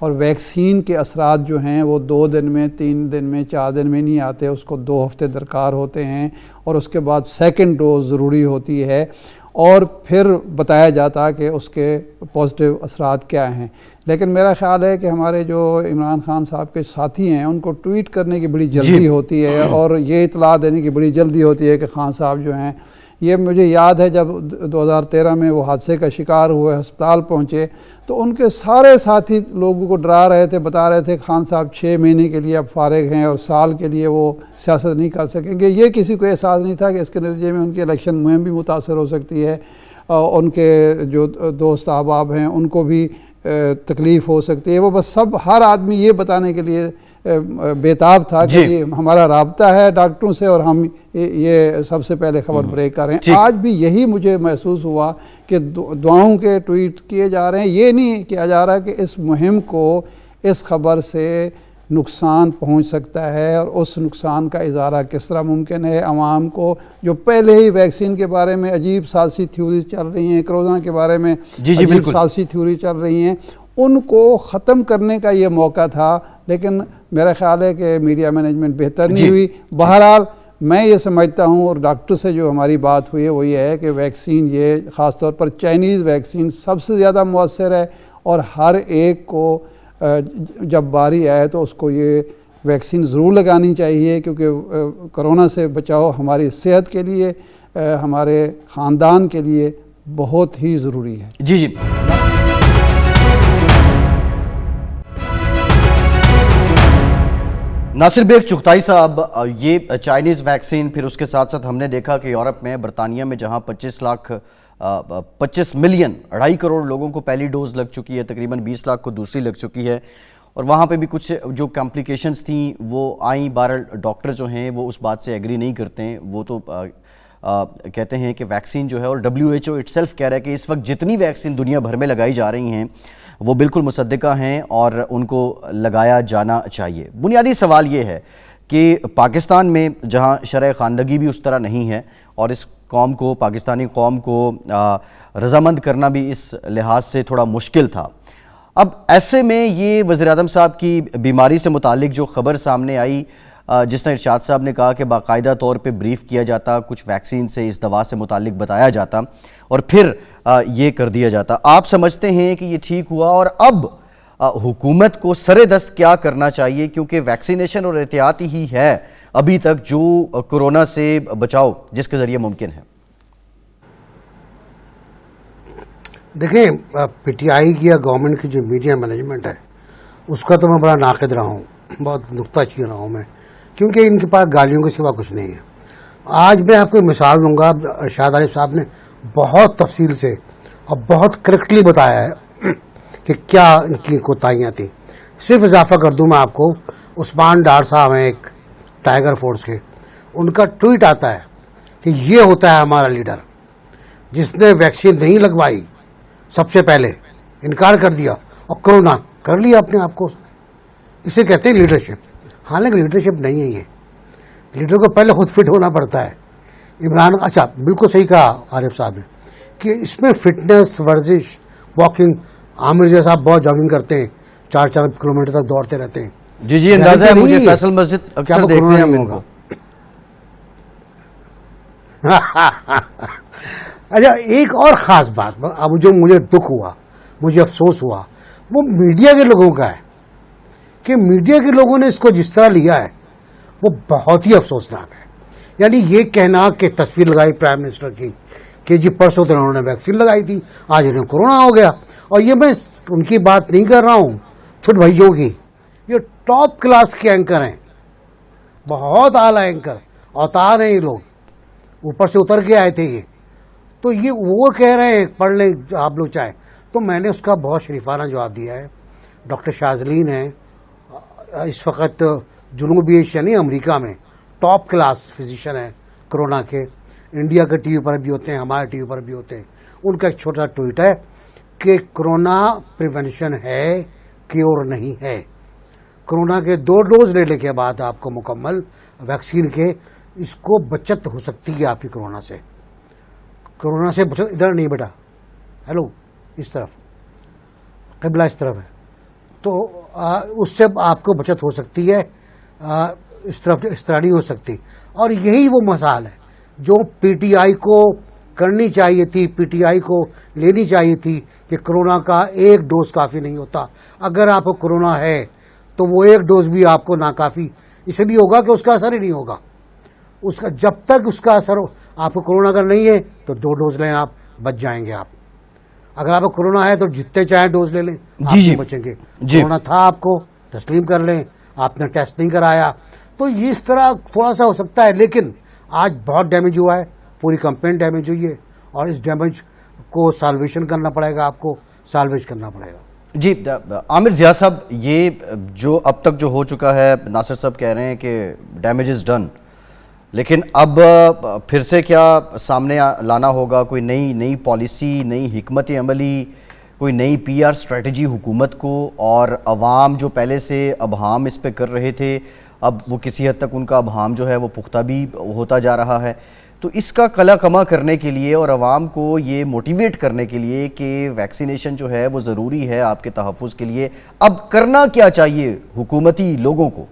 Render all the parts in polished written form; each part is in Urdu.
اور ویکسین کے اثرات جو ہیں وہ 2 دن میں 3 دن میں 4 دن میں نہیں آتے، اس کو 2 ہفتے درکار ہوتے ہیں، اور اس کے بعد سیکنڈ ڈوز ضروری ہوتی ہے، اور پھر بتایا جاتا کہ اس کے پازیٹیو اثرات کیا ہیں۔ لیکن میرا خیال ہے کہ ہمارے جو عمران خان صاحب کے ساتھی ہیں ان کو ٹویٹ کرنے کی بڑی جلدی ہوتی ہے، اور یہ اطلاع دینے کی بڑی جلدی ہوتی ہے کہ خان صاحب جو ہیں، یہ مجھے یاد ہے جب 2013 میں وہ حادثے کا شکار ہوئے، ہسپتال پہنچے، تو ان کے سارے ساتھی لوگوں کو ڈرا رہے تھے، بتا رہے تھے خان صاحب 6 مہینے کے لیے اب فارغ ہیں اور سال کے لیے وہ سیاست نہیں کر سکیں گے۔ یہ کسی کو احساس نہیں تھا کہ اس کے نتیجے میں ان کی الیکشن مہم بھی متاثر ہو سکتی ہے، ان کے جو دوست احباب ہیں ان کو بھی تکلیف ہو سکتی ہے۔ وہ بس ہر آدمی یہ بتانے کے لیے بےتاب تھا کہ یہ ہمارا رابطہ ہے ڈاکٹروں سے اور ہم یہ سب سے پہلے خبر بریک کر رہے ہیں۔ آج بھی یہی مجھے محسوس ہوا کہ دعاؤں کے ٹویٹ کیے جا رہے ہیں، یہ نہیں کیا جا رہا کہ اس مہم کو اس خبر سے نقصان پہنچ سکتا ہے، اور اس نقصان کا اظہارہ کس طرح ممکن ہے عوام کو جو پہلے ہی ویکسین کے بارے میں عجیب سازی تھیوریز چل رہی ہیں، کرونا کے بارے میں عجیب سازی تھیوری چل رہی ہیں، ان کو ختم کرنے کا یہ موقع تھا۔ لیکن میرا خیال ہے کہ میڈیا مینجمنٹ بہتر نہیں ہوئی۔ بہرحال میں یہ سمجھتا ہوں، اور ڈاکٹر سے جو ہماری بات ہوئی ہے وہ یہ ہے کہ ویکسین، یہ خاص طور پر چائنیز ویکسین سب سے زیادہ مؤثر ہے، اور ہر ایک کو جب باری آئے تو اس کو یہ ویکسین ضرور لگانی چاہیے، کیونکہ کرونا سے بچاؤ ہماری صحت کے لیے، ہمارے خاندان کے لیے بہت ہی ضروری ہے۔ جی ناصر بیگ چغتائی صاحب، یہ چائنیز ویکسین، پھر اس کے ساتھ ساتھ ہم نے دیکھا کہ یورپ میں، برطانیہ میں، جہاں 25 ملین 2.5 کروڑ لوگوں کو پہلی ڈوز لگ چکی ہے، تقریباً 20 لاکھ کو دوسری لگ چکی ہے، اور وہاں پہ بھی کچھ جو کمپلیکیشنز تھیں وہ آئیں۔ بہرحال ڈاکٹر جو ہیں وہ اس بات سے ایگری نہیں کرتے ہیں، وہ تو کہتے ہیں کہ ویکسین جو ہے، اور WHO اٹ سیلف کہہ رہا ہے کہ اس وقت جتنی ویکسین دنیا بھر میں لگائی جا رہی ہیں وہ بالکل مصدقہ ہیں اور ان کو لگایا جانا چاہیے۔ بنیادی سوال یہ ہے کہ پاکستان میں جہاں شرح خواندگی بھی اس طرح نہیں ہے، اور اس قوم کو، پاکستانی قوم کو رضامند کرنا بھی اس لحاظ سے تھوڑا مشکل تھا، اب ایسے میں یہ وزیراعظم صاحب کی بیماری سے متعلق جو خبر سامنے آئی، جس طرح ارشاد صاحب نے کہا کہ باقاعدہ طور پہ بریف کیا جاتا، کچھ ویکسین سے، اس دوا سے متعلق بتایا جاتا، اور پھر یہ کر دیا جاتا، آپ سمجھتے ہیں کہ یہ ٹھیک ہوا؟ اور اب حکومت کو سر دست کیا کرنا چاہیے، کیونکہ ویکسینیشن اور احتیاطی ہی ہے ابھی تک جو کورونا سے بچاؤ جس کے ذریعے ممکن ہے؟ دیکھیں، پی ٹی آئی کی یا گورنمنٹ کی جو میڈیا مینجمنٹ ہے اس کا تو میں بڑا ناقد رہا ہوں، بہت نکتہ چین رہا ہوں میں، کیونکہ ان کے پاس گالیوں کے سوا کچھ نہیں ہے۔ آج میں آپ کو مثال دوں گا، ارشاد عارف صاحب نے بہت تفصیل سے اور بہت کریکٹلی بتایا ہے کہ کیا ان کی کوتاہیاں تھیں۔ صرف اضافہ کر دوں میں آپ کو، عثمان ڈار صاحب ہیں ایک ٹائیگر فورس کے، ان کا ٹویٹ آتا ہے کہ یہ ہوتا ہے ہمارا لیڈر جس نے ویکسین نہیں لگوائی، سب سے پہلے انکار کر دیا اور کرونا کر لیا اپنے آپ کو، اسے کہتے ہیں لیڈرشپ۔ حالانکہ لیڈرشپ نہیں ہے، یہ لیڈر کو پہلے خود فٹ ہونا پڑتا ہے۔ عمران، اچھا بالکل صحیح کہا عارف صاحب نے کہ اس میں فٹنس، ورزش، واکنگ، عامر جیسا آپ بہت جاگنگ کرتے ہیں، 4 کلومیٹر تک دوڑتے رہتے ہیں۔ جی اندازہ ہے مجھے، فیصل مسجد اکثر دیکھتے ہیں ہم ان کو۔ اچھا، ایک اور خاص بات اب جو مجھے دکھ ہوا، مجھے افسوس ہوا، وہ میڈیا کے لوگوں کا ہے کہ میڈیا کے لوگوں نے اس کو جس طرح لیا ہے وہ بہت ہی افسوسناک ہے۔ یعنی یہ کہنا کہ تصویر لگائی پرائم منسٹر کی کہ جی پرسوں تو انہوں نے ویکسین لگائی تھی، آج انہیں کورونا ہو گیا، اور یہ میں ان کی بات نہیں کر رہا ہوں، چھوٹ بھائیوں کی، یہ ٹاپ کلاس کے اینکر ہیں، بہت اعلیٰ اینکر، اوتار ہیں یہ لوگ، اوپر سے اتر کے آئے تھے یہ، تو یہ وہ کہہ رہے ہیں پڑھ لیں آپ لوگ چاہیں، تو میں نے اس کا بہت شریفانہ جواب دیا ہے۔ ڈاکٹر شاذلین ہیں، اس وقت جنوبی ایشیا نہیں امریکہ میں ٹاپ کلاس فزیشین ہیں کرونا کے، انڈیا کے ٹی وی پر بھی ہوتے ہیں، ہمارے ٹی وی پر بھی ہوتے ہیں۔ ان کا ایک چھوٹا ٹویٹ ہے کہ کرونا پریونشن ہے، کیور نہیں ہے۔ کرونا کے 2 ڈوز لینے کے بعد آپ کو مکمل ویکسین کے، اس کو بچت ہو سکتی ہے آپ کی کرونا سے۔ کرونا سے بچت ادھر نہیں بیٹا، ہیلو اس طرف، قبلہ اس طرف ہے، تو اس سے آپ کو بچت ہو سکتی ہے، اس طرح نہیں ہو سکتی. اور یہی وہ مثال ہے جو پی ٹی آئی کو کرنی چاہیے تھی، پی ٹی آئی کو لینی چاہیے تھی کہ کرونا کا ایک ڈوز کافی نہیں ہوتا. اگر آپ کو کرونا ہے تو وہ ایک ڈوز بھی آپ کو ناکافی اسے بھی ہوگا کہ اس کا اثر ہی نہیں ہوگا. اس کا جب تک اس کا اثر آپ کو کرونا اگر نہیں ہے تو 2 ڈوز لیں، آپ بچ جائیں گے. آپ اگر آپ کو کرونا ہے تو جتنے چاہیں ڈوز لے لیں، آپ جی نہیں بچیں گے. کرونا تھا آپ کو، تسلیم کر لیں، آپ نے ٹیسٹ نہیں کرایا تو یہ اس طرح تھوڑا سا ہو سکتا ہے. لیکن آج بہت ڈیمیج ہوا ہے، پوری کمپین ڈیمیج ہوئی ہے اور اس ڈیمیج کو سالویشن کرنا پڑے گا، آپ کو سالویج کرنا پڑے گا. جی عامر ضیاء صاحب، یہ جو اب تک جو ہو چکا ہے، ناصر صاحب کہہ رہے ہیں کہ ڈیمیج از ڈن، لیکن اب پھر سے کیا سامنے لانا ہوگا؟ کوئی نئی پالیسی، نئی حکمت عملی، کوئی نئی پی آر اسٹریٹجی حکومت کو؟ اور عوام جو پہلے سے ابہام اس پہ کر رہے تھے، اب وہ کسی حد تک ان کا ابہام جو ہے وہ پختہ بھی ہوتا جا رہا ہے. تو اس کا قلع کما کرنے کے لیے اور عوام کو یہ موٹیویٹ کرنے کے لیے کہ ویکسینیشن جو ہے وہ ضروری ہے آپ کے تحفظ کے لیے، اب کرنا کیا چاہیے حکومتی لوگوں کو؟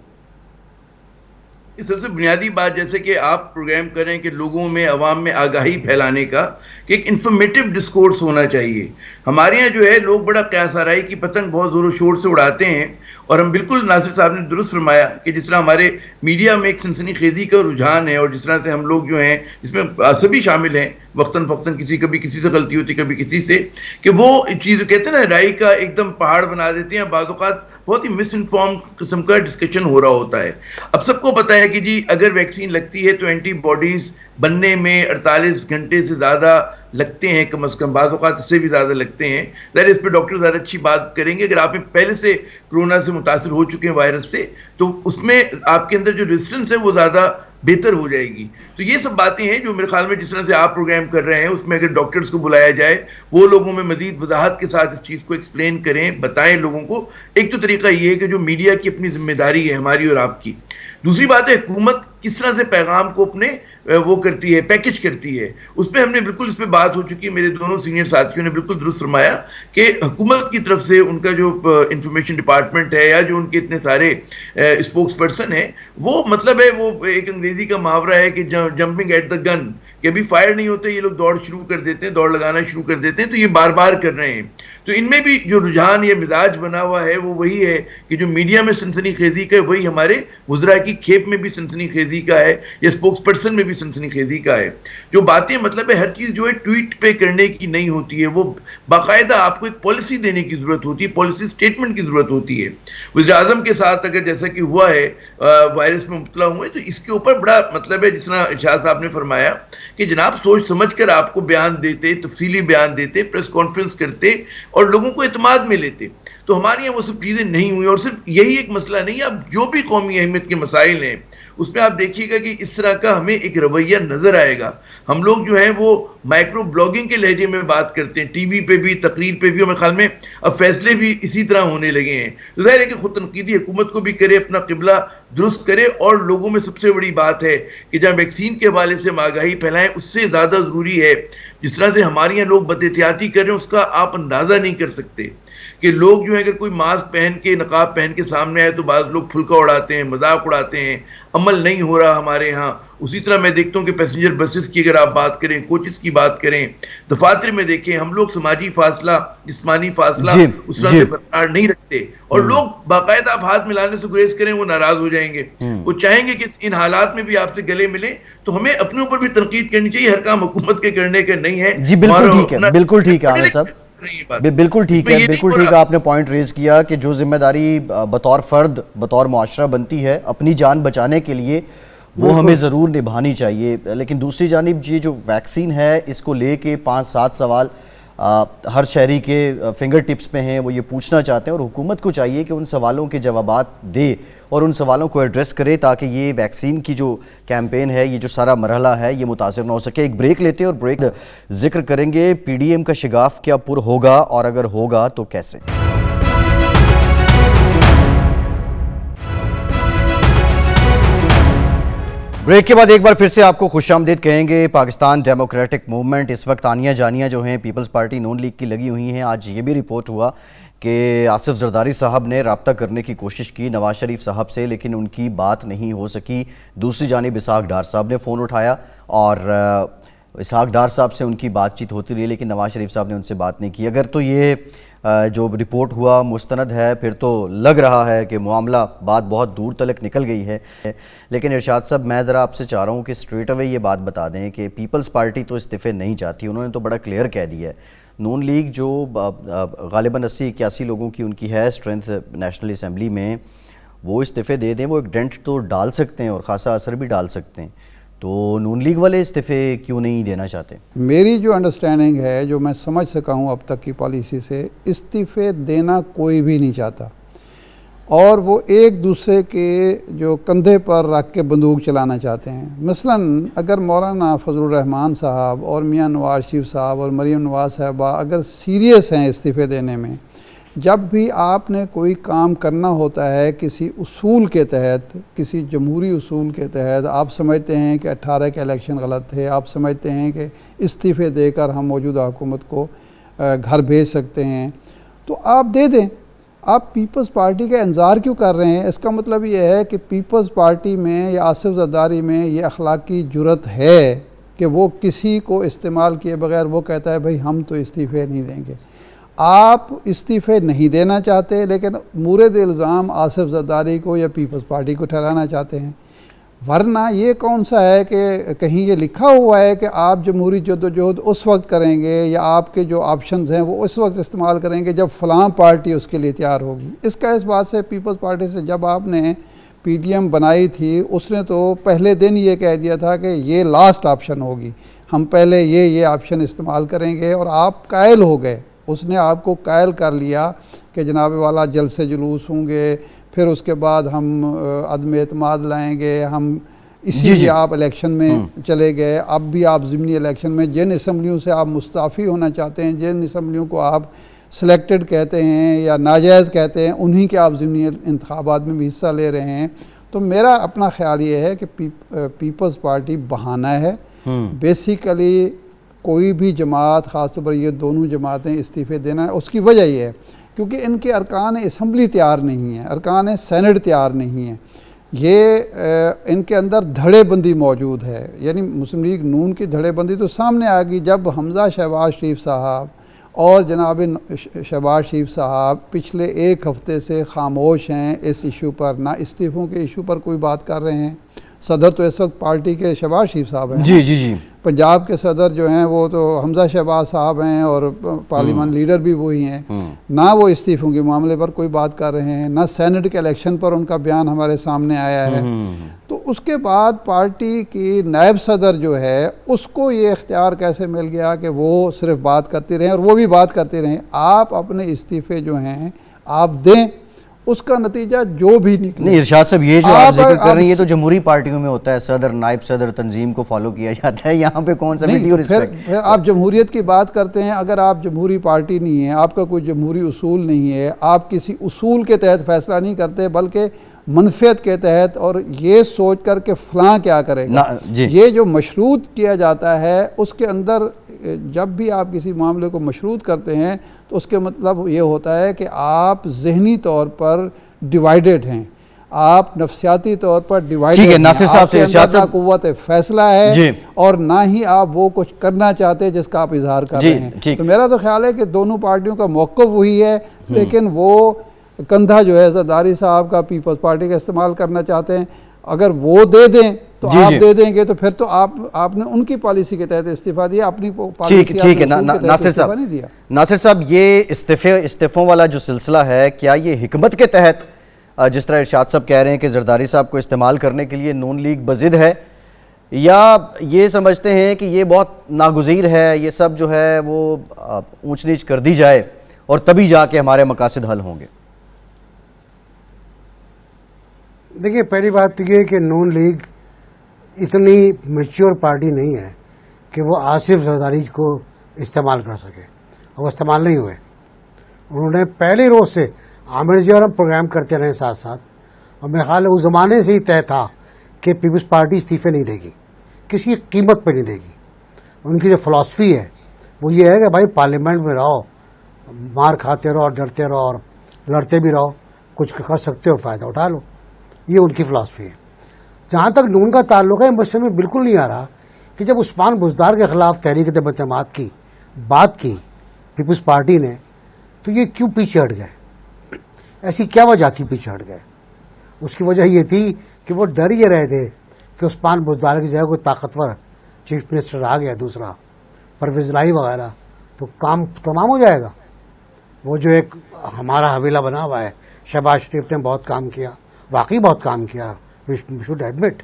سب سے بنیادی بات، جیسے کہ آپ پروگرام کریں کہ لوگوں میں، عوام میں آگاہی پھیلانے کا، کہ ایک انفارمیٹیو ڈسکورس ہونا چاہیے. ہمارے یہاں جو ہے لوگ بڑا قیاس آرائی کی پتنگ بہت زور و شور سے اڑاتے ہیں، اور ہم بالکل ناصر صاحب نے درست فرمایا کہ جس طرح ہمارے میڈیا میں ایک سنسنی خیزی کا رجحان ہے، اور جس طرح سے ہم لوگ جو ہیں، جس میں سبھی شامل ہیں، وقتاً فوقتاً کبھی کسی سے غلطی ہوتی، کبھی کسی سے، کہ وہ چیز کہتے ہیں نا، رائی کا ایک دم پہاڑ بنا دیتے ہیں. بعض اوقات بہت ہی مس انفارم قسم کا ڈسکشن ہو رہا ہوتا ہے. اب سب کو پتا ہے کہ جی اگر ویکسین لگتی ہے تو اینٹی باڈیز بننے میں 48 گھنٹے سے زیادہ لگتے ہیں، کم از کم بعض اوقات اس سے بھی زیادہ لگتے ہیں. ظاہر اس پہ ڈاکٹر زیادہ اچھی بات کریں گے. اگر آپ پہلے سے کرونا سے متاثر ہو چکے ہیں، وائرس سے، تو اس میں آپ کے اندر جو ریزسٹنس ہے وہ زیادہ بہتر ہو جائے گی. تو یہ سب باتیں ہیں جو میرے خیال میں جس طرح سے آپ پروگرام کر رہے ہیں، اس میں اگر ڈاکٹرز کو بلایا جائے، وہ لوگوں میں مزید وضاحت کے ساتھ اس چیز کو ایکسپلین کریں، بتائیں لوگوں کو. ایک تو طریقہ یہ ہے کہ جو میڈیا کی اپنی ذمہ داری ہے، ہماری اور آپ کی. دوسری بات ہے حکومت کس طرح سے پیغام کو اپنے وہ کرتی ہے، پیکج کرتی ہے. اس پہ ہم نے بالکل، اس پہ بات ہو چکی ہے، میرے دونوں سینئر ساتھیوں نے بالکل درست فرمایا کہ حکومت کی طرف سے ان کا جو انفارمیشن ڈپارٹمنٹ ہے، یا جو ان کے اتنے سارے اسپوکس پرسن ہیں، وہ مطلب ہے، وہ ایک انگریزی کا محاورہ ہے کہ جمپنگ ایٹ دا گن، کہ ابھی فائر نہیں ہوتے یہ لوگ دوڑ شروع کر دیتے ہیں، دوڑ لگانا شروع کر دیتے ہیں. تو یہ بار بار کر رہے ہیں. تو ان میں بھی جو رجحان یا مزاج بنا ہوا ہے وہ وہی ہے کہ جو میڈیا میں سنسنی خیزی کا ہے، وہی ہمارے وزراء کی کھیپ میں بھی سنسنی خیزی کا ہے، یا اسپوکس پرسن میں بھی سنسنی خیزی کا ہے. جو باتیں مطلب ہے ہر چیز جو ہے ٹویٹ پہ کرنے کی نہیں ہوتی ہے، وہ باقاعدہ آپ کو ایک پالیسی دینے کی ضرورت ہوتی ہے، پالیسی سٹیٹمنٹ کی ضرورت ہوتی ہے. وزیر اعظم کے ساتھ اگر جیسا کہ ہوا ہے، وائرس میں مبتلا ہوئے، تو اس کے اوپر بڑا مطلب ہے، جس طرح ارشاد صاحب نے فرمایا کہ جناب سوچ سمجھ کر آپ کو بیان دیتے، تفصیلی بیان دیتے، پریس کانفرنس کرتے اور لوگوں کو اعتماد میں لیتے. تو ہمارے یہاں وہ سب چیزیں نہیں ہوئی. اور صرف یہی ایک مسئلہ نہیں ہے، اب جو بھی قومی اہمیت کے مسائل ہیں اس میں آپ دیکھیے گا کہ اس طرح کا ہمیں ایک رویہ نظر آئے گا. ہم لوگ جو ہیں وہ مائکرو بلاگنگ کے لہجے میں بات کرتے ہیں، ٹی وی پہ بھی، تقریر پہ بھی، اور میرے خیال میں اب فیصلے بھی اسی طرح ہونے لگے ہیں. تو ظاہر ہے کہ خود تنقیدی حکومت کو بھی کرے، اپنا قبلہ درست کرے. اور لوگوں میں سب سے بڑی بات ہے کہ جب ویکسین کے حوالے سے ہم آگاہی پھیلائیں، اس سے زیادہ ضروری ہے جس طرح سے ہمارے یہاں لوگ بد احتیاطی کر رہے ہیں، اس کا آپ اندازہ نہیں کر سکتے. کہ لوگ جو ہے اگر کوئی ماسک پہن کے، نقاب پہن کے سامنے آئے تو بعض لوگ پھلکا اڑاتے ہیں، مذاق اڑاتے ہیں. عمل نہیں ہو رہا ہمارے ہاں. اسی طرح میں دیکھتا ہوں کہ پیسنجر بسز کی اگر آپ بات کریں، کوچز کی بات کریں، دفاتر میں دیکھیں، ہم لوگ سماجی فاصلہ، جسمانی فاصلہ اس طرح سے برقرار نہیں رکھتے. اور لوگ باقاعدہ آپ ہاتھ ملانے سے گریز کریں، وہ ناراض ہو جائیں گے. وہ چاہیں گے کہ ان حالات میں بھی آپ سے گلے ملیں. تو ہمیں اپنے اوپر بھی تنقید کرنی چاہیے. ہر کام حکومت کے کرنے کا نہیں ہے. جی بالکل ٹھیک ہے، بالکل ٹھیک ہے عامر صاحب، بالکل ٹھیک ہے، بالکل ٹھیک ہے. آپ نے پوائنٹ ریز کیا کہ جو ذمہ داری بطور فرد، بطور معاشرہ بنتی ہے اپنی جان بچانے کے لیے، وہ ہمیں ضرور نبھانی چاہیے. لیکن دوسری جانب یہ جو ویکسین ہے، اس کو لے کے 5-7 سوال ہر شہری کے فنگر ٹپس پہ ہیں. وہ یہ پوچھنا چاہتے ہیں اور حکومت کو چاہیے کہ ان سوالوں کے جوابات دے اور ان سوالوں کو ایڈریس کرے تاکہ یہ ویکسین کی جو کیمپین ہے، یہ جو سارا مرحلہ ہے، یہ متاثر نہ ہو سکے. ایک بریک لیتے ہیں اور بریک ذکر کریں گے پی ڈی ایم کا شگاف کیا پر ہوگا، اور اگر ہوگا تو کیسے. بریک کے بعد ایک بار پھر سے آپ کو خوش آمدید کہیں گے. پاکستان ڈیموکریٹک موومنٹ اس وقت آنیا جانیاں جو ہیں پیپلز پارٹی نون لیگ کی لگی ہوئی ہیں. آج یہ بھی رپورٹ ہوا کہ آصف زرداری صاحب نے رابطہ کرنے کی کوشش کی نواز شریف صاحب سے، لیکن ان کی بات نہیں ہو سکی. دوسری جانب اسحاق ڈار صاحب نے فون اٹھایا اور اسحاق ڈار صاحب سے ان کی بات چیت ہوتی رہی، لیکن نواز شریف صاحب نے ان سے بات نہیں کی. اگر تو یہ جو رپورٹ ہوا مستند ہے، پھر تو لگ رہا ہے کہ معاملہ بات بہت دور تلک نکل گئی ہے. لیکن ارشاد صاحب، میں ذرا آپ سے چاہ رہا ہوں کہ اسٹریٹ اوے یہ بات بتا دیں کہ پیپلز پارٹی تو استعفے نہیں چاہتی، انہوں نے تو بڑا کلیئر کہہ دیا ہے. نون لیگ جو غالباً 80-81 لوگوں کی ان کی ہے اسٹرینتھ نیشنل اسمبلی میں، وہ استعفے دے دیں، وہ ایک ڈینٹ تو ڈال سکتے ہیں اور خاصا اثر بھی ڈال سکتے ہیں. تو نون لیگ والے استعفے کیوں نہیں دینا چاہتے؟ میری جو انڈرسٹینڈنگ ہے، جو میں سمجھ سکا ہوں اب تک کی پالیسی سے، استعفے دینا کوئی بھی نہیں چاہتا، اور وہ ایک دوسرے کے جو کندھے پر رکھ کے بندوق چلانا چاہتے ہیں. مثلاً اگر مولانا فضل الرحمان صاحب اور میاں نواز شریف صاحب اور مریم نواز صاحبہ اگر سیریس ہیں استعفے دینے میں، جب بھی آپ نے کوئی کام کرنا ہوتا ہے کسی اصول کے تحت، کسی جمہوری اصول کے تحت، آپ سمجھتے ہیں کہ 18 کے الیکشن غلط تھے، آپ سمجھتے ہیں کہ استعفے دے کر ہم موجودہ حکومت کو گھر بھیج سکتے ہیں، تو آپ دے دیں. آپ پیپلز پارٹی کا انتظار کیوں کر رہے ہیں؟ اس کا مطلب یہ ہے کہ پیپلز پارٹی میں یا آصف زرداری میں یہ اخلاقی جرت ہے کہ وہ کسی کو استعمال کیے بغیر وہ کہتا ہے بھئی ہم تو استعفے نہیں دیں گے. آپ استعفے نہیں دینا چاہتے، لیکن مورد الزام آصف زرداری کو یا پیپلز پارٹی کو ٹھہرانا چاہتے ہیں. ورنہ یہ کون سا ہے کہ کہیں یہ لکھا ہوا ہے کہ آپ جمہوری جدوجہد اس وقت کریں گے یا آپ کے جو آپشنز ہیں وہ اس وقت استعمال کریں گے جب فلاں پارٹی اس کے لیے تیار ہوگی. اس کا اس بات سے پیپلز پارٹی سے جب آپ نے پی ڈی ایم بنائی تھی، اس نے تو پہلے دن یہ کہہ دیا تھا کہ یہ لاسٹ آپشن ہوگی، ہم پہلے یہ آپشن استعمال کریں گے، اور آپ قائل ہو گئے. اس نے آپ کو قائل کر لیا کہ جناب والا جلسے جلوس ہوں گے، پھر اس کے بعد ہم عدم اعتماد لائیں گے، ہم اسی لیے آپ الیکشن میں چلے گئے. اب بھی آپ ضمنی الیکشن میں جن اسمبلیوں سے آپ مستعفی ہونا چاہتے ہیں، جن اسمبلیوں کو آپ سلیکٹڈ کہتے ہیں یا ناجائز کہتے ہیں، انہی کے آپ ضمنی انتخابات میں بھی حصہ لے رہے ہیں. تو میرا اپنا خیال یہ ہے کہ پیپلز پارٹی بہانہ ہے. بیسیکلی کوئی بھی جماعت، خاص طور پر یہ دونوں جماعتیں استعفے دینا ہے، اس کی وجہ یہ ہے کیونکہ ان کے ارکان اسمبلی تیار نہیں ہیں، ارکان سینٹ تیار نہیں ہیں. یہ ان کے اندر دھڑے بندی موجود ہے. یعنی مسلم لیگ نون کی دھڑے بندی تو سامنے آ گئی جب حمزہ شہباز شریف صاحب اور جناب شہباز شریف صاحب پچھلے ایک ہفتے سے خاموش ہیں اس ایشو پر، نہ استعفوں کے ایشو پر کوئی بات کر رہے ہیں. صدر تو اس وقت پارٹی کے شہباز شریف صاحب ہیں. جی پنجاب کے صدر جو ہیں وہ تو حمزہ شہباز صاحب ہیں اور پارلیمان لیڈر بھی وہی ہیں. نہ وہ استعفوں کے معاملے پر کوئی بات کر رہے ہیں، نہ سینٹ کے الیکشن پر ان کا بیان ہمارے سامنے آیا ہے. تو اس کے بعد پارٹی کی نائب صدر جو ہے اس کو یہ اختیار کیسے مل گیا کہ وہ صرف بات کرتے رہیں، اور وہ بھی بات کرتے رہیں. آپ اپنے استعفے جو ہیں آپ دیں، اس کا نتیجہ جو بھی نکلے. نہیں ارشاد صاحب، یہ جو آپ ذکر کر رہے ہیں یہ تو جمہوری پارٹیوں میں ہوتا ہے، صدر نائب صدر تنظیم کو فالو کیا جاتا ہے. یہاں پہ کون سا پھر آپ جمہوریت کی بات کرتے ہیں. اگر آپ جمہوری پارٹی نہیں ہیں، آپ کا کوئی جمہوری اصول نہیں ہے، آپ کسی اصول کے تحت فیصلہ نہیں کرتے بلکہ منفیت کے تحت اور یہ سوچ کر کہ فلاں کیا کرے گا، یہ جو مشروط کیا جاتا ہے اس کے اندر جب بھی آپ کسی معاملے کو مشروط کرتے ہیں تو اس کے مطلب یہ ہوتا ہے کہ آپ ذہنی طور پر ڈیوائیڈڈ ہیں، آپ نفسیاتی طور پر ڈیوائیڈڈ ہیں. ناصر صاحب سے ارشاد نہ قوت فیصلہ ہے اور نہ ہی آپ وہ کچھ کرنا چاہتے جس کا آپ اظہار کر رہے ہیں. تو میرا تو خیال ہے کہ دونوں پارٹیوں کا موقف وہی ہے، لیکن وہ کندھا جو ہے زرداری صاحب کا پیپلز پارٹی کا استعمال کرنا چاہتے ہیں. اگر وہ دے دیں تو آپ دے دیں گے تو پھر تو آپ نے ان کی پالیسی کے تحت استعفیٰ دیا، اپنی پالیسی ٹھیک ہے. ناصر صاحب، یہ استعفوں والا جو سلسلہ ہے، کیا یہ حکمت کے تحت جس طرح ارشاد صاحب کہہ رہے ہیں کہ زرداری صاحب کو استعمال کرنے کے لیے نون لیگ بضد ہے، یا یہ سمجھتے ہیں کہ یہ بہت ناگزیر ہے، یہ سب جو ہے وہ اونچ نیچ کر دی جائے اور تبھی جا کے ہمارے مقاصد حل ہوں گے؟ دیکھیے، پہلی بات تو یہ کہ نون لیگ اتنی میچور پارٹی نہیں ہے کہ وہ آصف زرداری کو استعمال کر سکے، اور وہ استعمال نہیں ہوئے. انہوں نے پہلے روز سے عامر جی اور ہم پروگرام کرتے رہے ساتھ ساتھ، اور میرے خیال ہے اس زمانے سے ہی طے تھا کہ پیپلز پارٹی استعفے نہیں دے گی، کسی قیمت پہ نہیں دے گی. ان کی جو فلاسفی ہے وہ یہ ہے کہ بھائی پارلیمنٹ میں رہو، مار کھاتے رہو اور ڈرتے رہو اور لڑتے بھی رہو, کچھ کر سکتے ہو فائدہ اٹھا لو. یہ ان کی فلاسفی ہے. جہاں تک نون کا تعلق ہے, مجھ میں بالکل نہیں آ رہا کہ جب عثمان بزدار کے خلاف تحریک دعوت جماعت کی بات کی پیپلز پارٹی نے, تو یہ کیوں پیچھے ہٹ گئے؟ ایسی کیا وجہ تھی پیچھے ہٹ گئے؟ اس کی وجہ یہ تھی کہ وہ ڈر یہ رہے تھے کہ عثمان بزدار کی جگہ کوئی طاقتور چیف منسٹر آ گیا دوسرا, پرویز الہی وغیرہ, تو کام تمام ہو جائے گا. وہ جو ایک ہمارا حویلہ بنا ہوا ہے, شہباز شریف نے بہت کام کیا, واقعی بہت کام کیا, وی شوڈ ایڈمٹ.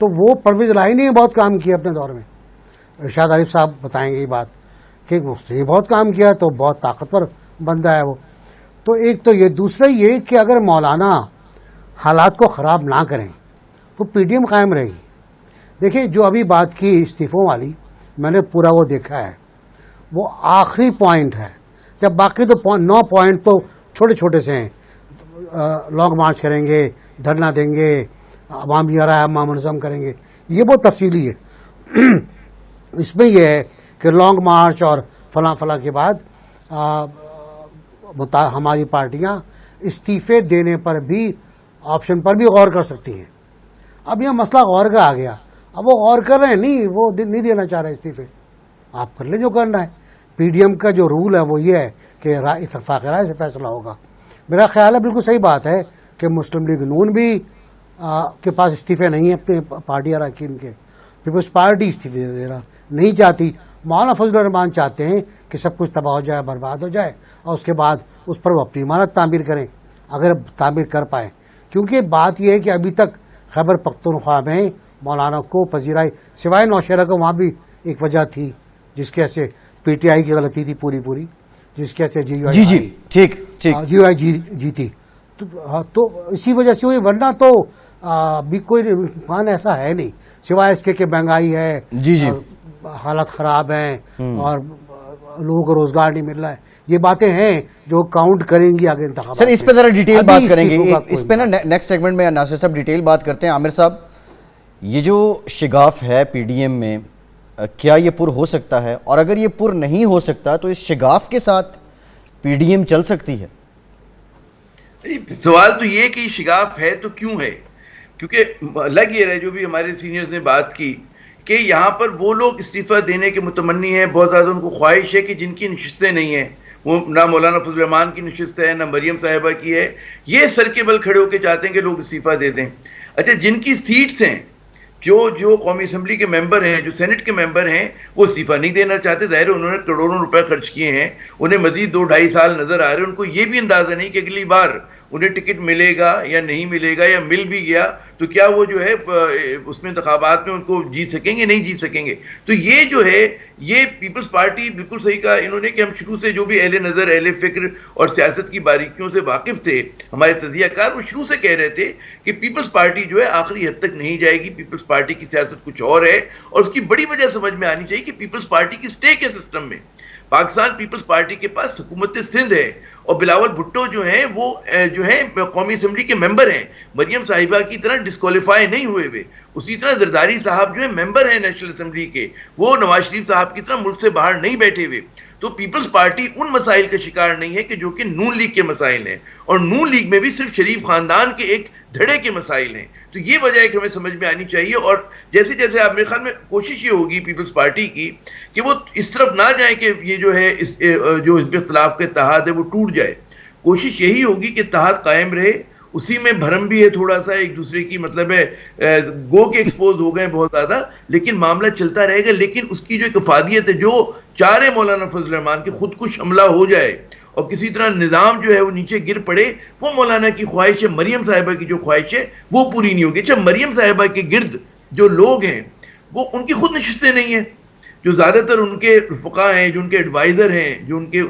تو وہ پرویز الہی نے بہت کام کیا اپنے دور میں. ارشاد عارف صاحب بتائیں گے یہ بات کہ اس نے بہت کام کیا, تو بہت طاقتور بندہ ہے وہ. تو ایک تو یہ, دوسرا یہ کہ اگر مولانا حالات کو خراب نہ کریں تو پی ڈی ایم قائم رہے گی. دیکھیں جو ابھی بات کی استعفوں والی, میں نے پورا وہ دیکھا ہے, وہ آخری پوائنٹ ہے. جب باقی تو 9 پوائنٹ تو چھوٹے چھوٹے سے ہیں, لانگ مارچ کریں گے, دھرنا دیں گے, عوامی رائے منظم کریں گے, یہ بہت تفصیلی ہے. اس میں یہ ہے کہ لانگ مارچ اور فلاں فلاں کے بعد ہماری پارٹیاں استعفے دینے پر بھی, آپشن پر بھی غور کر سکتی ہیں. اب یہ مسئلہ غور کا آ گیا, اب وہ غور کر رہے ہیں, نہیں وہ نہیں دینا چاہ رہے استعفے, آپ کر لیں جو کرنا ہے. پی ڈی ایم کا جو رول ہے وہ یہ ہے کہ اتفاق رائے سے فیصلہ ہوگا. میرا خیال ہے بالکل صحیح بات ہے کہ مسلم لیگ نون بھی کے پاس استعفے نہیں ہیں اپنے پارٹی اراکین کے. پیپلز پارٹی استعفے دے رہا نہیں چاہتی. مولانا فضل الرحمان چاہتے ہیں کہ سب کچھ تباہ ہو جائے, برباد ہو جائے, اور اس کے بعد اس پر وہ اپنی عمارت تعمیر کریں, اگر تعمیر کر پائیں. کیونکہ بات یہ ہے کہ ابھی تک خیبر پختونخوا میں مولانا کو پذیرائی, سوائے نوشہرہ کو, وہاں بھی ایک وجہ تھی جس کی وجہ سے پی ٹی آئی کی غلطی تھی پوری, جس کی وجہ سے جی یو آئی جیتی. تو اسی وجہ سے ہوئی, ورنہ تو بھی کوئی امکان ایسا ہے نہیں, سوائے اس کے کہ مہنگائی ہے, حالت خراب ہیں اور لوگوں کو روزگار نہیں مل رہا ہے. یہ باتیں ہیں جو کاؤنٹ کریں گی آگے انتخابات. سر اس پہ ذرا ڈیٹیل بات کریں گے, اس پہ نا نیکسٹ سیگمنٹ میں ناصر صاحب ڈیٹیل بات کرتے ہیں. عامر صاحب, یہ جو شگاف ہے پی ڈی ایم میں, کیا یہ پر ہو سکتا ہے؟ اور اگر یہ پر نہیں ہو سکتا تو اس شگاف کے ساتھ پی ڈی ایم چل سکتی ہے؟ سوال تو یہ کہ یہ شگاف ہے تو کیوں ہے؟ کیونکہ لگ یہ رہا ہے, جو بھی ہمارے سینئرز نے بات کی, کہ یہاں پر وہ لوگ استعفیٰ دینے کے متمنی ہیں, بہت زیادہ ان کو خواہش ہے کہ جن کی نشستیں نہیں ہیں, وہ نہ مولانا فضل الرحمان کی نشست ہے, نہ مریم صاحبہ کی ہے, یہ سر کے بل کھڑے ہو کے چاہتے ہیں کہ لوگ استعفیٰ دے دیں. اچھا, جن کی سیٹس ہیں, جو قومی اسمبلی کے ممبر ہیں, جو سینٹ کے ممبر ہیں, وہ استعفیٰ نہیں دینا چاہتے. ظاہر انہوں نے کروڑوں روپے خرچ کیے ہیں, انہیں مزید 2-2.5 سال نظر آ رہے ہیں. ان کو یہ بھی اندازہ نہیں کہ اگلی بار انہیں ٹکٹ ملے گا یا نہیں ملے گا, یا مل بھی گیا تو کیا وہ جو ہے اس میں انتخابات میں ان کو جیت سکیں گے, نہیں جیت سکیں گے. تو یہ جو ہے, یہ پیپلز پارٹی بالکل صحیح کہا انہوں نے کہ ہم شروع سے جو بھی اہل نظر, اہل فکر اور سیاست کی باریکیوں سے واقف تھے, ہمارے تجزیہ کار, وہ شروع سے کہہ رہے تھے کہ پیپلز پارٹی جو ہے آخری حد تک نہیں جائے گی. پیپلز پارٹی کی سیاست کچھ اور ہے, اور اس کی بڑی وجہ سمجھ میں آنی چاہیے کہ پیپلز پارٹی کی سٹیک ہے سسٹم میں. پاکستان پیپلز پارٹی کے پاس حکومت سندھ ہے, اور بلاول بھٹو جو ہیں وہ جو ہیں قومی اسمبلی کے ممبر ہیں, مریم صاحبہ کی طرح ڈسکوالیفائی نہیں ہوئے ہوئے. اسی طرح زرداری صاحب جو ہیں ممبر ہیں نیشنل اسمبلی کے, وہ نواز شریف صاحب کی طرح ملک سے باہر نہیں بیٹھے ہوئے. تو پیپلز پارٹی ان مسائل کا شکار نہیں ہے کہ جو کہ نون لیگ کے مسائل ہیں, اور نون لیگ میں بھی صرف شریف خاندان کے ایک دھڑے کے مسائل ہیں. تو یہ وجہ ہے کہ ہمیں سمجھ میں آنی چاہیے. اور جیسے جیسے آپ میرے خیال میں کوشش یہ ہوگی پیپلز پارٹی کی کہ وہ اس طرف نہ جائیں کہ یہ جو ہے جو حزب اختلاف کا اتحاد ہے وہ ٹوٹ جائے. کوشش یہی ہوگی کہ اتحاد قائم رہے. اسی میں بھرم بھی ہے تھوڑا سا ایک دوسرے کی, مطلب ہے گو کے ایکسپوز ہو گئے بہت زیادہ, لیکن معاملہ چلتا رہے گا. لیکن اس کی جو ایک افادیت ہے, جو چارے مولانا فضل الرحمان کے خود کش حملہ ہو جائے اور کسی طرح نظام جو ہے وہ نیچے گر پڑے, وہ مولانا کی خواہش ہے. مریم صاحبہ کی جو خواہش ہے وہ پوری نہیں ہوگی. اچھا, مریم صاحبہ کے گرد جو لوگ ہیں وہ ان کی خود نشستیں نہیں ہیں, جو زیادہ تر ان کے رفقا ہیں, جو ان کے ایڈوائزر ہیں, جو ان کے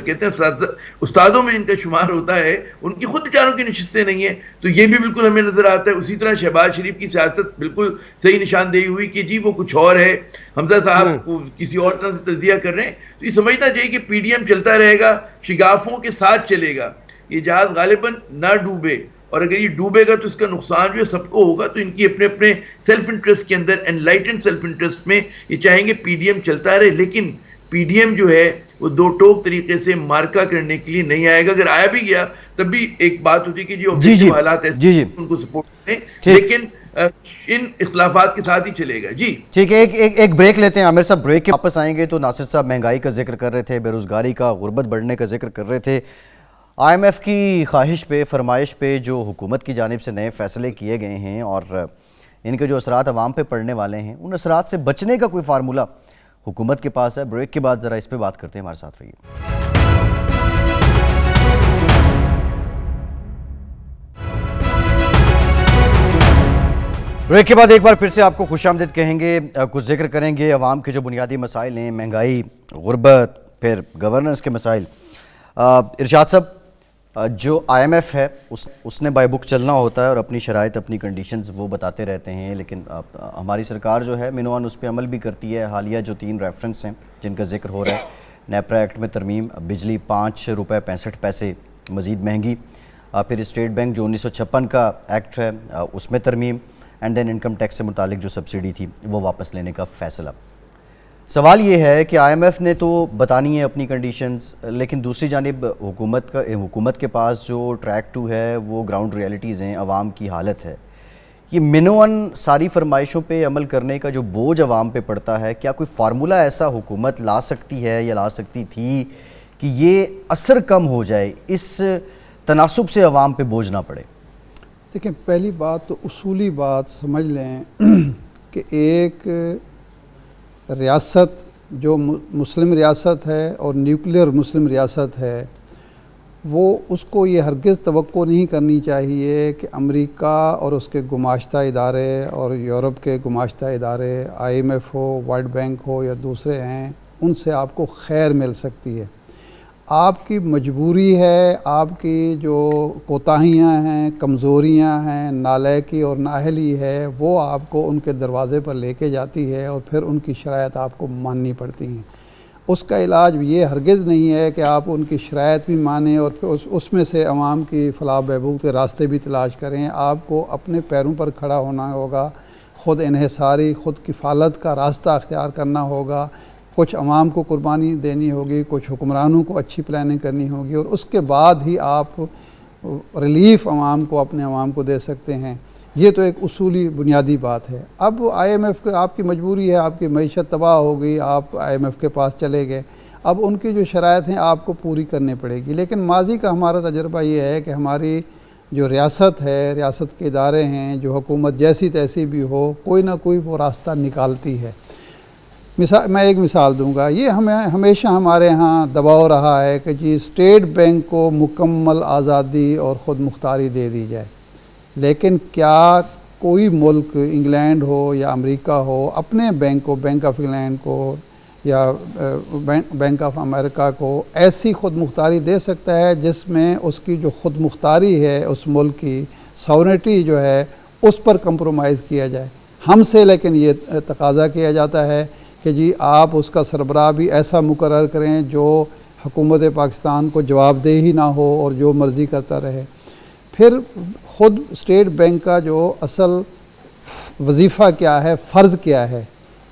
کہتے ہیں استادوں میں جن کا شمار ہوتا ہے, ان کی خود بیچاروں کی نشستیں نہیں ہیں. تو یہ بھی بالکل ہمیں نظر آتا ہے. اسی طرح شہباز شریف کی سیاست بالکل صحیح نشاندہی ہوئی کہ جی وہ کچھ اور ہے, حمزہ صاحب کو کسی اور طرح سے تجزیہ کر رہے ہیں. تو یہ سمجھنا چاہیے کہ پی ڈی ایم چلتا رہے گا, شگافوں کے ساتھ چلے گا. یہ جہاز غالباً نہ ڈوبے, اور اگر یہ ڈوبے گا تو اس کا نقصان جو سب کو ہوگا. تو ان کی اپنے اپنے سیلف انٹرسٹ کے اندر, انلائٹنڈ سیلف انٹرسٹ میں, یہ چاہیں گے پی ڈی ایم چلتا رہے. لیکن پی ڈی ایم جو ہے وہ دو ٹوک طریقے سے مارکا کرنے کے لیے نہیں آئے گا. اگر آیا بھی گیا تب بھی ایک بات ہوتی کہ جو حالات ایسے ان کو سپورٹ کریں, لیکن ان اختلافات کے ساتھ ہی چلے گا. جی ٹھیک ہے, ایک بریک لیتے ہیں عامر صاحب. بریک کے واپس آئیں گے تو ناصر صاحب مہنگائی کا ذکر کر رہے تھے, بے روزگاری کا, غربت بڑھنے کا ذکر کر رہے تھے. آئی ایم ایف کی خواہش پہ, فرمائش پہ جو حکومت کی جانب سے نئے فیصلے کیے گئے ہیں اور ان کے جو اثرات عوام پہ پڑنے والے ہیں, ان اثرات سے بچنے کا کوئی فارمولہ حکومت کے پاس ہے؟ بریک کے بعد ذرا اس پہ بات کرتے ہیں, ہمارے ساتھ رہیے. بریک کے بعد ایک بار پھر سے آپ کو خوش آمدید کہیں گے. کچھ ذکر کریں گے عوام کے جو بنیادی مسائل ہیں, مہنگائی, غربت, پھر گورننس کے مسائل. ارشاد صاحب, جو آئی ایم ایف ہے اس نے بائی بک چلنا ہوتا ہے اور اپنی شرائط, اپنی کنڈیشنز وہ بتاتے رہتے ہیں, لیکن ہماری سرکار جو ہے منوان اس پہ عمل بھی کرتی ہے. حالیہ جو 3 ریفرنس ہیں جن کا ذکر ہو رہا ہے, نیپرا ایکٹ میں ترمیم, بجلی 5 روپے 65 پیسے مزید مہنگی, پھر اسٹیٹ بینک جو 1956 کا ایکٹ ہے اس میں ترمیم, اینڈ دین انکم ٹیکس سے متعلق جو سبسڈی تھی وہ واپس لینے کا فیصلہ. سوال یہ ہے کہ آئی ایم ایف نے تو بتانی ہے اپنی کنڈیشنز, لیکن دوسری جانب حکومت کے پاس جو ٹریک 2 ہے وہ گراؤنڈ ریئلٹیز ہیں, عوام کی حالت ہے. یہ منوان ساری فرمائشوں پہ عمل کرنے کا جو بوجھ عوام پہ پڑتا ہے, کیا کوئی فارمولہ ایسا حکومت لا سکتی ہے یا لا سکتی تھی کہ یہ اثر کم ہو جائے, اس تناسب سے عوام پہ بوجھ نہ پڑے؟ دیکھیں, پہلی بات تو اصولی بات سمجھ لیں کہ ایک ریاست جو مسلم ریاست ہے اور نیوکلیر مسلم ریاست ہے, وہ اس کو یہ ہرگز توقع نہیں کرنی چاہیے کہ امریکہ اور اس کے گماشتہ ادارے اور یورپ کے گماشتہ ادارے, آئی ایم ایف ہو, ورلڈ بینک ہو یا دوسرے ہیں, ان سے آپ کو خیر مل سکتی ہے. آپ کی مجبوری ہے, آپ کی جو کوتاہیاں ہیں, کمزوریاں ہیں, نالائکی اور نااہلی ہے, وہ آپ کو ان کے دروازے پر لے کے جاتی ہے اور پھر ان کی شرائط آپ کو ماننی پڑتی ہیں. اس کا علاج یہ ہرگز نہیں ہے کہ آپ ان کی شرائط بھی مانیں اور پھر اس میں سے عوام کی فلاح بہبود کے راستے بھی تلاش کریں. آپ کو اپنے پیروں پر کھڑا ہونا ہوگا, خود انحصاری, خود کفالت کا راستہ اختیار کرنا ہوگا, کچھ عوام کو قربانی دینی ہوگی, کچھ حکمرانوں کو اچھی پلاننگ کرنی ہوگی, اور اس کے بعد ہی آپ ریلیف عوام کو, اپنے عوام کو دے سکتے ہیں. یہ تو ایک اصولی بنیادی بات ہے. اب آئی ایم ایف آپ کی مجبوری ہے, آپ کی معیشت تباہ ہو گئی, آپ آئی ایم ایف کے پاس چلے گئے, اب ان کی جو شرائط ہیں آپ کو پوری کرنی پڑے گی. لیکن ماضی کا ہمارا تجربہ یہ ہے کہ ہماری جو ریاست ہے, ریاست کے ادارے ہیں, جو حکومت جیسی تیسی بھی ہو, کوئی نہ کوئی وہ راستہ نکالتی ہے. میں ایک مثال دوں گا. یہ ہمیشہ ہمارے ہاں دباؤ رہا ہے کہ جی اسٹیٹ بینک کو مکمل آزادی اور خود مختاری دے دی جائے, لیکن کیا کوئی ملک, انگلینڈ ہو یا امریکہ ہو, اپنے بینک کو, بینک آف انگلینڈ کو یا بینک آف امریکہ کو ایسی خود مختاری دے سکتا ہے جس میں اس کی جو خود مختاری ہے, اس ملک کی ساورنٹی جو ہے, اس پر کمپرومائز کیا جائے؟ ہم سے لیکن یہ تقاضا کیا جاتا ہے کہ جی آپ اس کا سربراہ بھی ایسا مقرر کریں جو حکومت پاکستان کو جواب دہ ہی نہ ہو اور جو مرضی کرتا رہے. پھر خود اسٹیٹ بینک کا جو اصل وظیفہ کیا ہے, فرض کیا ہے,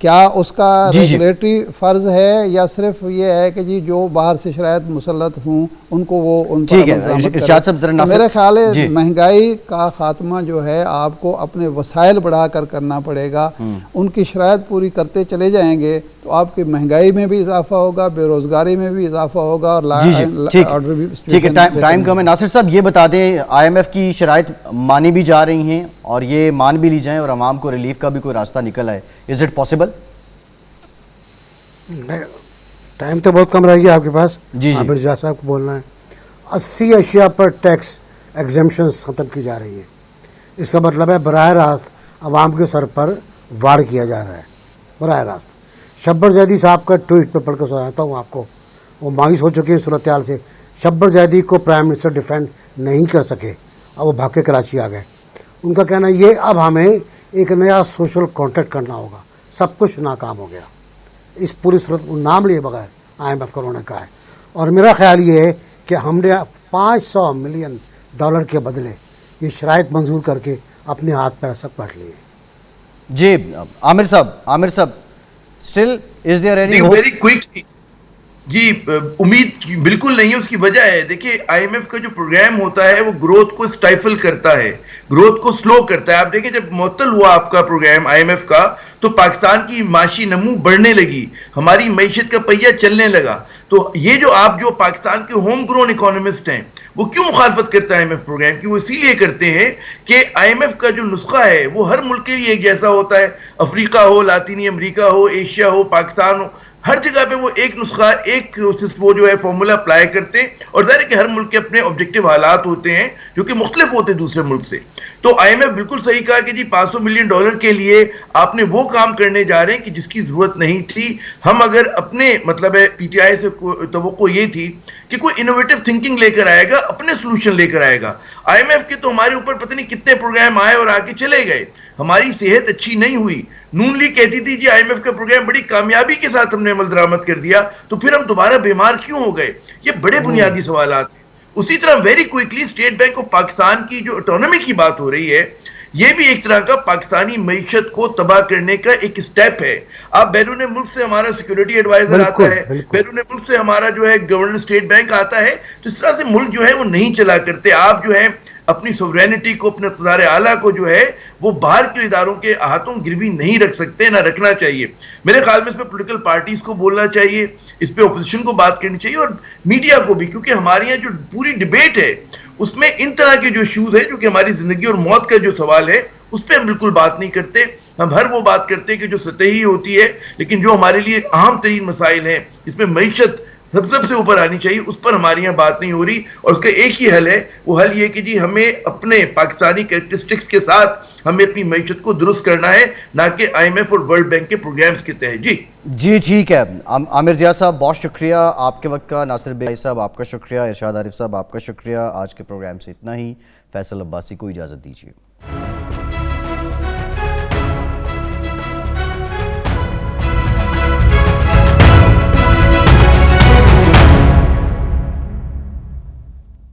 کیا اس کا ریگولیٹری فرض ہے یا صرف یہ ہے کہ جی جو باہر سے شرائط مسلط ہوں ان کو وہ ان پر میرے خیال ہے مہنگائی کا خاتمہ جو ہے آپ کو اپنے وسائل بڑھا کر کرنا پڑے گا. ان کی شرائط پوری کرتے چلے جائیں گے تو آپ کی مہنگائی میں بھی اضافہ ہوگا, بے روزگاری میں بھی اضافہ ہوگا, اور آرڈر بھی. ٹھیک ہے, ٹائم کم ہے. ناصر صاحب یہ بتا دیں, آئی ایم ایف کی شرائط مانی بھی جا رہی ہیں اور یہ مان بھی لی جائیں اور عوام کو ریلیف کا بھی کوئی راستہ نکل آئے, از اٹ پاسبل؟ ٹائم تو بہت کم رہے گی آپ کے پاس. عامر جاز صاحب کو بولنا ہے 80 اشیاء پر ٹیکس ایگزمپشنز ختم کی جا رہی ہے. اس کا مطلب ہے براہ راست عوام کے سر پر وار کیا جا رہا ہے, براہ راست. شبر زیدی صاحب کا ٹویٹ پہ پڑھ کر سناتا ہوں آپ کو, وہ مایوس ہو چکے ہیں صورتحال سے. شبر زیدی کو پرائم منسٹر ڈیفینڈ نہیں کر سکے, اب وہ بھاگ کے کراچی آ گئے. ان کا کہنا یہ اب ہمیں ایک نیا سوشل کانٹیکٹ کرنا ہوگا, سب کچھ ناکام ہو گیا. اس پوری صورت کو نام لیے بغیر آئی ایم ایف کا انہوں نے کہا ہے. اور میرا خیال یہ ہے کہ ہم نے $500 ملین کے بدلے یہ شرائط منظور کر کے اپنے ہاتھ پہ رسک پاٹ لیے. جی عامر صاحب, still is there any hope? Very quickly جی امید بالکل نہیں ہے. اس کی وجہ ہے دیکھیے آئی ایم ایف کا جو پروگرام ہوتا ہے وہ گروتھ کو اسٹائفل کرتا ہے, گروتھ کو سلو کرتا ہے. آپ دیکھیں جب معطل ہوا آپ کا پروگرام آئی ایم ایف کا تو پاکستان کی معاشی نمو بڑھنے لگی, ہماری معیشت کا پہیہ چلنے لگا. تو یہ جو آپ جو پاکستان کے ہوم گرون اکانومسٹ ہیں وہ کیوں مخالفت کرتے ہیں آئی ایم ایف پروگرام کی؟ وہ اسی لیے کرتے ہیں کہ آئی ایم ایف کا جو نسخہ ہے وہ ہر ملک کے لیے ایک جیسا ہوتا ہے. افریقہ ہو, لاطینی امریکہ ہو, ایشیا ہو, پاکستان ہو, ہر جگہ پہ وہ ایک نسخہ ایک وہ جو ہے فارمولا اپلائی کرتے ہیں. اور ظاہر ہے کہ ہر ملک کے اپنے آبجیکٹیو حالات ہوتے ہیں جو کہ مختلف ہوتے ہیں دوسرے ملک سے. تو آئی ایم ایف بالکل صحیح کہا کہ جی $500 ملین کے لیے آپ نے وہ کام کرنے جا رہے ہیں کہ جس کی ضرورت نہیں تھی. ہم اگر اپنے مطلب ہے پی ٹی آئی سے توقع یہ تھی کہ کوئی انوویٹو تھنکنگ لے کر آئے گا, اپنے سولوشن لے کر آئے گا. آئی ایم ایف کے تو ہمارے اوپر پتہ نہیں کتنے پروگرام آئے اور آگے چلے گئے, ہماری صحت اچھی نہیں ہوئی. نون لیگ کہتی تھی جی آئی ایم ایف کا پروگرام بڑی کامیابی کے ساتھ ہم نے عمل درآمد کر دیا, تو پھر ہم دوبارہ بیمار کیوں ہو گئے؟ یہ بڑے بنیادی سوالات ہیں. اسی طرح very quickly state bank of Pakistan کی جو اٹانومی کی بات ہو رہی ہے یہ بھی ایک طرح کا پاکستانی معیشت کو تباہ کرنے کا ایک سٹیپ ہے. آپ بیرون ملک سے ہمارا سیکورٹی ایڈوائزر آتا ہے, بیرون ملک سے ہمارا جو ہے گورنر اسٹیٹ بینک آتا ہے, تو اس طرح سے ملک جو ہے وہ نہیں چلا کرتے. آپ جو ہے اپنی سوورینٹی کو, اپنے اقتدار اعلیٰ کو جو ہے وہ باہر کے اداروں کے ہاتھوں گروی نہیں رکھ سکتے, نہ رکھنا چاہیے. میرے خیال میں اس پہ پولیٹیکل پارٹیز کو بولنا چاہیے, اس پہ اپوزیشن کو بات کرنی چاہیے, اور میڈیا کو بھی, کیونکہ ہمارے یہاں جو پوری ڈیبیٹ ہے اس میں ان طرح کے جو ایشوز ہیں جو کہ ہماری زندگی اور موت کا جو سوال ہے اس پہ ہم بالکل بات نہیں کرتے. ہم ہر وہ بات کرتے ہیں کہ جو سطحی ہوتی ہے, لیکن جو ہمارے لیے اہم ترین مسائل ہیں اس میں معیشت سب سے اوپر آنی چاہیے, اس پر ہماری یہاں بات نہیں ہو رہی. اور اس کا ایک ہی حل ہے, وہ حل یہ کہ جی ہمیں اپنے پاکستانی کریکٹرسٹکس کے ساتھ ہمیں اپنی معیشت کو درست کرنا ہے, نہ کہ آئی ایم ایف اور ورلڈ بینک کے پروگرامز کے تحت. جی ٹھیک ہے. عامر ضیاء صاحب بہت شکریہ آپ کے وقت کا. ناصر بھائی صاحب آپ کا شکریہ. ارشاد عارف صاحب آپ کا شکریہ. آج کے پروگرام سے اتنا ہی. فیصل عباسی کو اجازت دیجیے.